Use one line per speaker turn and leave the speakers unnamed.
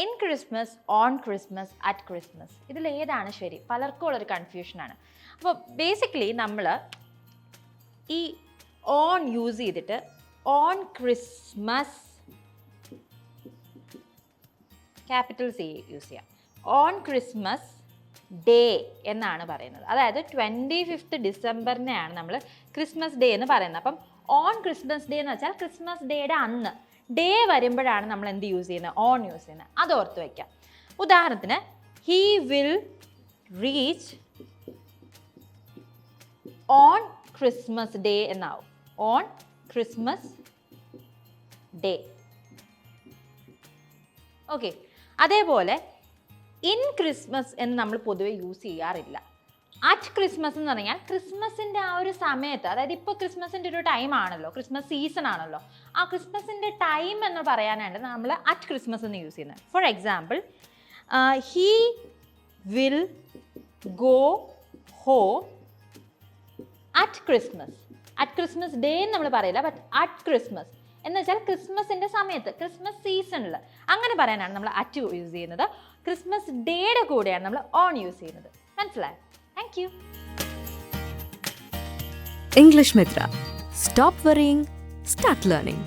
In Christmas, on Christmas, at Christmas, ഇതിലേതാണ് ശരി? പലർക്കും ഉള്ളൊരു കൺഫ്യൂഷനാണ്. അപ്പോൾ ബേസിക്കലി നമ്മൾ ഈ ഓൺ യൂസ് ചെയ്തിട്ട് on Christmas capital C use ചെയ്യാം. ഓൺ ക്രിസ്മസ് ഡേ എന്നാണ് പറയുന്നത്. അതായത് 25th ഡിസംബറിനെയാണ് നമ്മൾ ക്രിസ്മസ് ഡേ എന്ന് പറയുന്നത്. അപ്പം ഓൺ ക്രിസ്മസ് ഡേ എന്ന് വെച്ചാൽ ക്രിസ്മസ് ഡേയുടെ അന്ന് ഡേ വരുമ്പോഴാണ് നമ്മൾ എന്ത് യൂസ് ചെയ്യുന്നത്? ഓൺ യൂസ് ചെയ്യുന്നത്. അത് ഓർത്ത് വയ്ക്കാം. ഉദാഹരണത്തിന് he will reach on Christmas day എന്നാവും. On Christmas day. ഓക്കെ. അതേപോലെ ഇൻ ക്രിസ്മസ് എന്ന് നമ്മൾ പൊതുവെ യൂസ് ചെയ്യാറില്ല. അറ്റ് ക്രിസ്മസ് എന്ന് പറഞ്ഞാൽ ക്രിസ്മസിൻ്റെ ആ ഒരു സമയത്ത്, അതായത് ഇപ്പോൾ ക്രിസ്മസിൻ്റെ ഒരു ടൈം ആണല്ലോ, ക്രിസ്മസ് സീസൺ ആണല്ലോ, ആ ക്രിസ്മസിൻ്റെ ടൈം എന്ന് പറയാനായിട്ട് നമ്മൾ അറ്റ് ക്രിസ്മസ് എന്ന് യൂസ് ചെയ്യുന്നത്. For example, he will go home at Christmas. At Christmas day എന്ന് നമ്മൾ പറയില്ല, ബട്ട് അറ്റ് ക്രിസ്മസ് എന്ന് വെച്ചാൽ ക്രിസ്മസിൻ്റെ സമയത്ത്, ക്രിസ്മസ് സീസണിൽ, അങ്ങനെ പറയാനാണ് നമ്മൾ അറ്റ് യൂസ് ചെയ്യുന്നത്. ക്രിസ്മസ് ഡേയുടെ കൂടെയാണ് നമ്മൾ ഓൺ യൂസ് ചെയ്യുന്നത്. മനസ്സിലായോ? Thank you.
English Mithra. Stop worrying, start learning.